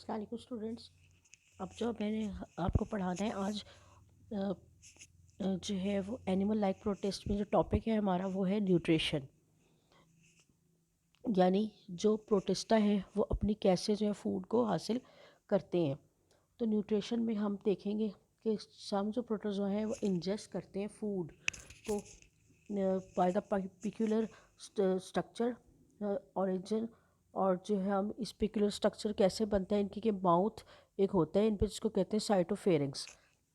अस्सलाम वालेकुम स्टूडेंट्स। अब जो मैंने आपको पढ़ाना है आज जो है वो एनिमल लाइक प्रोटेस्ट में जो टॉपिक है हमारा वो है न्यूट्रिशन। यानी जो प्रोटेस्टा है वो अपनी कैसे जो है फूड को हासिल करते हैं। तो न्यूट्रिशन में हम देखेंगे कि सम जो प्रोटोजोआ हैं वो इंजेस्ट करते हैं फूड को by the peculiar structure origin. और जो है हम इस पिक्यूलर स्ट्रक्चर कैसे बनता है इनकी, कि माउथ एक होता है इन पे जिसको कहते हैं साइटोफेरिंग्स।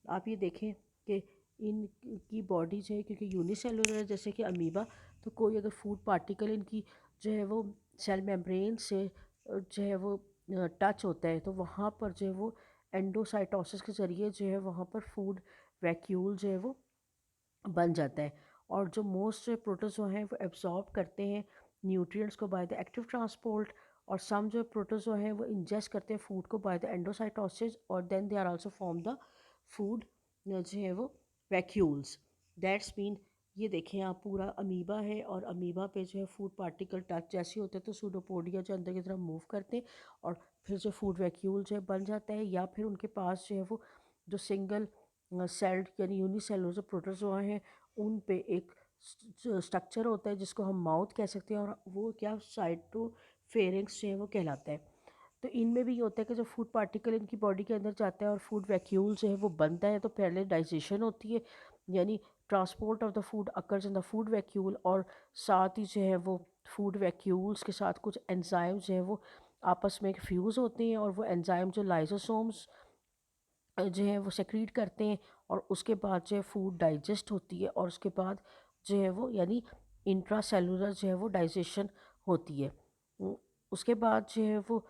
आप ये देखें कि इनकी बॉडी जो है क्योंकि यूनिसेलुलर है जैसे कि अमीबा, तो कोई अगर फूड पार्टिकल इनकी जो है वो सेल मेम्ब्रेन से जो है वो टच होता है तो वहाँ पर जो है वो एंडोसाइटोसिस के ज़रिए जो है वहाँ पर फूड वैक्यूल जो है वो बन जाता है। और जो मोस्ट प्रोटोजोआ हैं वो एब्जॉर्ब करते हैं न्यूट्रिएंट्स को बाय द एक्टिव ट्रांसपोर्ट। और सम जो प्रोटोजोआ हैं वो इंजेस्ट करते हैं फूड को बाय द एंडोसाइटोसिस और then they are also form the food जो है वो वैक्यूल्स। दैट्स मीन ये देखें आप पूरा अमीबा है और अमीबा पे जो है फूड पार्टिकल टच जैसे होते हैं तो सूडोपोडिया जो अंदर की तरफ मूव करते हैं और फिर जो फूड वैक्यूल जो है बन जाता है। या फिर उनके पास जो है वो जो सिंगल सेल्ड यानी यूनिसेलुलर जो प्रोटोजोआ हैं उन पे एक स्ट्रक्चर होता है जिसको हम माउथ कह सकते हैं और वो क्या साइटोफेरिंग्स जो है वो कहलाता है। तो इनमें भी ये होता है कि जब फूड पार्टिकल इनकी बॉडी के अंदर जाता है और फूड वैक्यूल जो है वो बनता है तो पहले डाइजेशन होती है, यानी transport of the food occurs in the food vacuole. और साथ ही जो है वो फूड वैक्यूल्स के साथ कुछ एंजाइम जो है वो आपस में फ्यूज़ होते हैं और वो एंजाइम जो लाइसोसोम्स जो है वो सेक्रीट करते हैं और उसके बाद जो है फूड डाइजेस्ट होती है और उसके बाद जो है वो यानी इंट्रासेलुलर जो है वो डाइजेशन होती है। उसके बाद जो है वो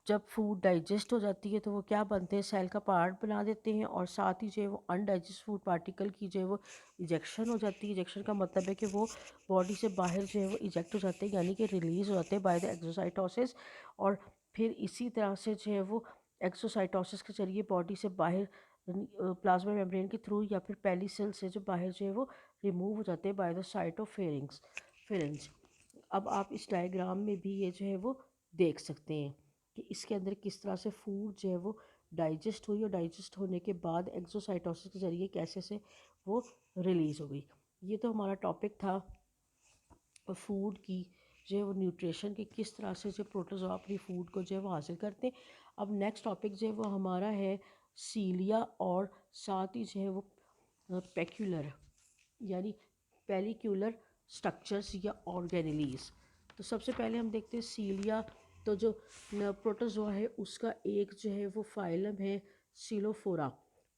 जब फूड डाइजेस्ट हो जाती है तो वो क्या बनते हैं, सेल का पार्ट बना देते हैं और साथ ही जो है वो अनडाइजेस्ट फूड पार्टिकल की जो है वो इजेक्शन हो जाती है। इजेक्शन का मतलब है कि वो बॉडी से बाहर जो है वो इजेक्ट हो जाते हैं यानी कि रिलीज़ हो जाते हैं बाय द एक्सोसाइटोसिस। और फिर इसी तरह से जो है वो एक्सोसाइटोसिस के ज़रिए बॉडी से बाहर प्लाज्मा मेम्ब्रेन के थ्रू या फिर पहली सेल से जो बाहर जो है वो रिमूव हो जाते हैं बाय द साइटोफेरिंग्स फेरेंज। अब आप इस डायग्राम में भी ये जो है वो देख सकते हैं कि इसके अंदर किस तरह से फूड जो है वो डाइजेस्ट हुई और डाइजेस्ट होने के बाद एक्सोसाइटोसिस के ज़रिए कैसे से वो रिलीज़ हो गई। ये तो हमारा टॉपिक था फूड की जो है वो न्यूट्रिशन की किस तरह से जो प्रोटोजोआ अपनी फूड को जो है वो हासिल करते हैं। अब नेक्स्ट टॉपिक जो है वो हमारा है सीलिया और साथ ही जो है वो पेक्यूलर यानी पेलिक्यूलर स्ट्रक्चर्स या ऑर्गेनेलीज। तो सबसे पहले हम देखते हैं सीलिया। तो जो प्रोटोजोआ है उसका एक जो है वो फाइलम है सिलोफोरा,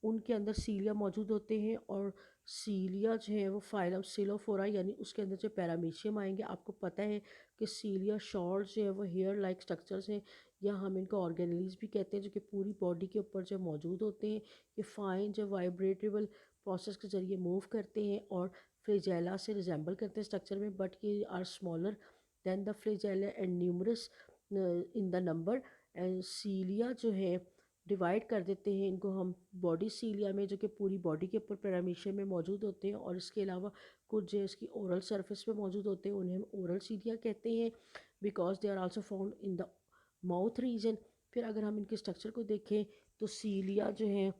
उनके अंदर सीलिया मौजूद होते हैं। और सीलिया जो है वो फाइलम सिलोफोरा यानी उसके अंदर जो पैरामीशियम आएंगे। आपको पता है कि सीलिया शॉर्ट जो है वो हेयर लाइक स्ट्रक्चर्स हैं या हम इनको ऑर्गेनलीज भी कहते हैं जो कि पूरी बॉडी के ऊपर जो मौजूद होते हैं। ये फाइन जो वाइब्रेटेबल प्रोसेस के ज़रिए मूव करते हैं और फ्लेजेला से रिजेंबल करते हैं स्ट्रक्चर में, बट ये are smaller than the flagella and numerous in the number. And cilia जो है डिवाइड कर देते हैं इनको हम बॉडी सीलिया में जो कि पूरी बॉडी के ऊपर पैरामीशियम में मौजूद होते हैं और इसके अलावा कुछ जो इसकी ओरल सरफेस पे मौजूद होते हैं उन्हें हम ओरल सीलिया कहते हैं because they are also found in the mouth region. फिर अगर हम इनके स्ट्रक्चर को देखें तो सीलिया जो है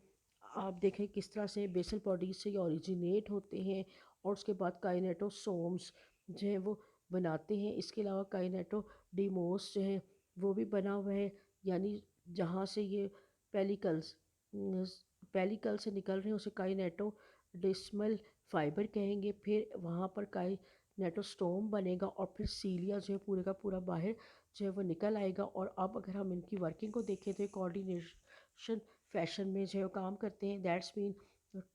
आप देखें किस तरह से बेसल बॉडी से ये ओरिजिनेट होते हैं और उसके बाद काइनेटोसोम्स जो है वो बनाते हैं। इसके अलावा काइनेटोडीमोस जो है वो भी बना हुआ है यानी जहाँ से ये पेलिकल्स पेलिकल से निकल रहे हैं उसे काइनेटोडिस्मल फाइबर कहेंगे। फिर वहाँ पर काइनेटोस्टोम बनेगा और फिर सीलिया जो है पूरे का पूरा बाहर जो है वो निकल आएगा। और अब अगर हम इनकी वर्किंग को देखें तो कोऑर्डिनेशन फैशन में जो है काम करते हैं। दैट्स मीन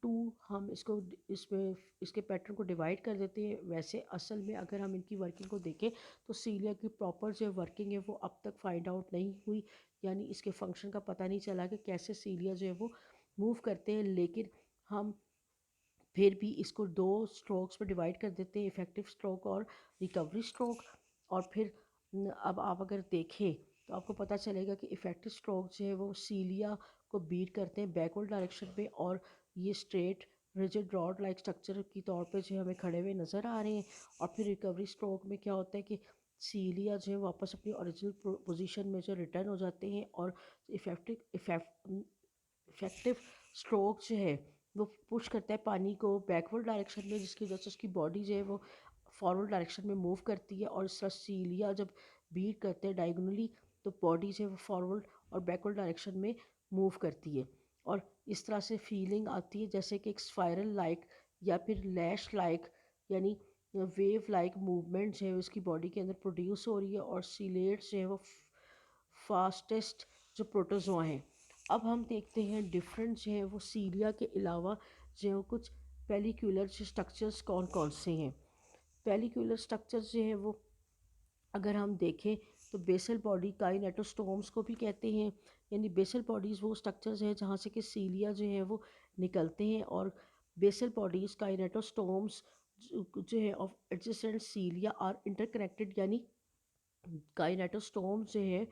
टू हम इसको इसमें इसके पैटर्न को डिवाइड कर देते हैं। वैसे असल में अगर हम इनकी वर्किंग को देखें तो सीलिया की प्रॉपर जो वर्किंग है वो अब तक फाइंड आउट नहीं हुई, यानी इसके फंक्शन का पता नहीं चला कि कैसे सीलिया जो है वो मूव करते हैं। लेकिन हम फिर भी इसको दो स्ट्रोक्स में डिवाइड कर देते हैं, इफ़ेक्टिव स्ट्रोक और रिकवरी स्ट्रोक। और फिर अब आप अगर देखें तो आपको पता चलेगा कि इफ़ेक्टिव स्ट्रोक जो है वो सीलिया को बीट करते हैं बैकवर्ड डायरेक्शन में और ये straight rigid rod like structure की तौर पे जो हमें खड़े हुए नज़र आ रहे हैं। और फिर रिकवरी स्ट्रोक में क्या होता है कि सीलिया जो है वापस अपनी ओरिजिनल पोजीशन में जो रिटर्न हो जाते हैं और इफेक्टिव स्ट्रोक जो है वो पुश करता है पानी को बैकवर्ड डायरेक्शन में, जिसकी वजह से उसकी बॉडी जो है वो फॉरवर्ड डायरेक्शन में मूव करती है। और इस तरह सीलिया जब बीट करते हैं डायगोनली तो बॉडी जो है वो फॉरवर्ड और बैकवर्ड डायरेक्शन में मूव करती है। और इस तरह से फीलिंग आती है जैसे कि एक स्पायरल लाइक या फिर लैश लाइक, यानी वेव लाइक मूवमेंट जो है उसकी बॉडी के अंदर प्रोड्यूस हो रही है। और सीलेट्स जो है वो फास्टेस्ट जो प्रोटोजोआ हैं। अब हम देखते हैं डिफरेंट जो है वो सीलिया के अलावा जो है वो कुछ पेलिक्यूलर स्ट्रक्चर्स कौन कौन से हैं। पेलिक्यूलर स्ट्रक्चर्स जो है वो अगर हम देखें तो बेसल बॉडी काइनेटोस्टोम्स को भी कहते हैं, यानी बेसल बॉडीज़ वो स्ट्रक्चर्स हैं जहाँ से कि सीलिया जो है वो निकलते हैं। और बेसल बॉडीज़ काइनेटोस्टोम्स जो है ऑफ एडजेसेंट सीलिया आर इंटरकनेक्टेड, यानी काइनेटोस्टोम जो है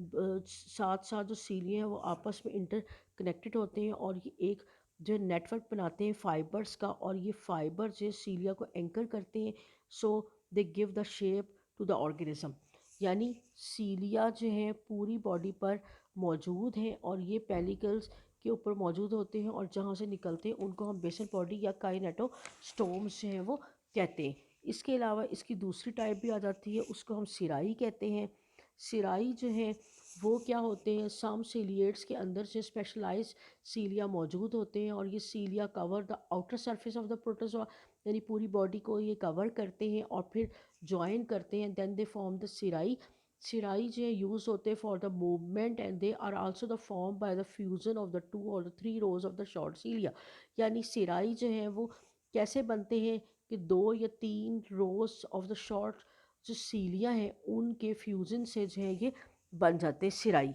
साथ साथ जो सीलिया हैं वो आपस में इंटर कनेक्टेड होते हैं और ये एक जो नेटवर्क बनाते हैं फाइबर्स का, और ये फाइबर जो सीलिया को एंकर करते हैं। So they give the shape to the organism. यानी सीलिया जो है पूरी बॉडी पर मौजूद हैं और ये पेलिकल्स के ऊपर मौजूद होते हैं और जहाँ से निकलते हैं उनको हम बेसल बॉडी या काइनेटोस्टोम्स जो है वो कहते हैं। इसके अलावा इसकी दूसरी टाइप भी आ जाती है, उसको हम सिराई कहते हैं। सिराई जो है वो क्या होते हैं, सम सीलिएट्स के अंदर से स्पेशलाइज सीलिया मौजूद होते हैं और ये cilia cover the outer surface of the protozoa, यानी पूरी बॉडी को ये कवर करते हैं और फिर ज्वाइन करते हैं, then they form the cirri. Cirri जो है यूज होते हैं for the movement and they are also the form by the fusion of the 2 और 3 rows of the short cilia. यानी सिराई जो है वो कैसे बनते हैं कि 2 या 3 रोज ऑफ द शॉर्ट जो सीलिया हैं उनके फ्यूज़न से जो है ये बन जाते हैं सिराई।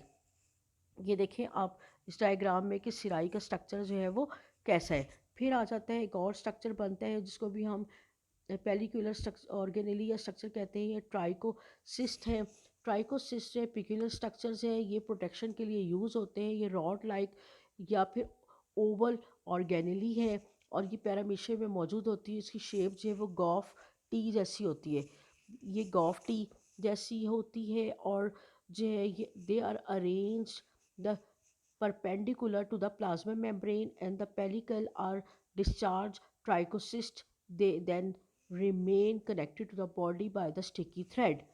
ये देखें आप इस डायग्राम में कि सिराई का स्ट्रक्चर जो है वो कैसा है। फिर आ जाता है एक और स्ट्रक्चर बनता है जिसको भी हम पेलिकुलर स्ट्रक्चर ऑर्गेनेली या स्ट्रक्चर कहते हैं। ये ट्राइकोसिस्ट है। ट्राइकोसिस्ट है पिक्यूलर स्ट्रक्चर्स है, ये प्रोटेक्शन के लिए यूज़ होते हैं। ये रॉड लाइक या फिर ओवल ऑर्गेनेली है और ये पैरामीशियम में मौजूद होती है। इसकी शेप जो है वो गॉफ टी जैसी होती है, ये गॉफ टी जैसी होती है। और जो है ये they are arrange the perpendicular to the plasma membrane and the pellicle are discharged trichocyst, they then remain connected to the body by the sticky thread।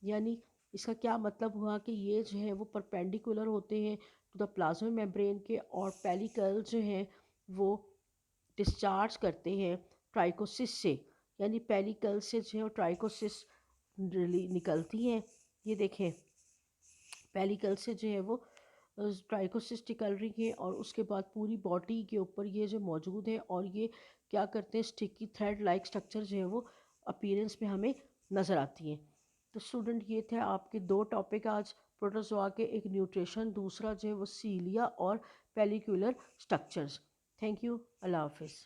यानी इसका क्या मतलब हुआ कि ये जो है वो परपेंडिकुलर होते हैं टू द प्लाज्मा मेम्ब्रेन के और पेलिकल जो हैं वो डिस्चार्ज करते हैं ट्राइकोसिस से, यानी पेलिकल से जो है ट्राइकोसिस निकलती हैं। ये देखें पेलिकल से जो है वो ट्राइकोसिस निकल रही है और उसके बाद पूरी बॉडी के ऊपर ये जो मौजूद है और ये क्या करते हैं स्टिकी थ्रेड लाइक स्ट्रक्चर जो है वो अपीयरेंस में हमें नज़र आती हैं। तो स्टूडेंट ये थे आपके 2 टॉपिक आज, प्रोटोजोआ के, एक न्यूट्रिशन, दूसरा जो है वो सीलिया और पेलिकुलर स्ट्रक्चर्स। थैंक यू, अल्लाह हाफिज़।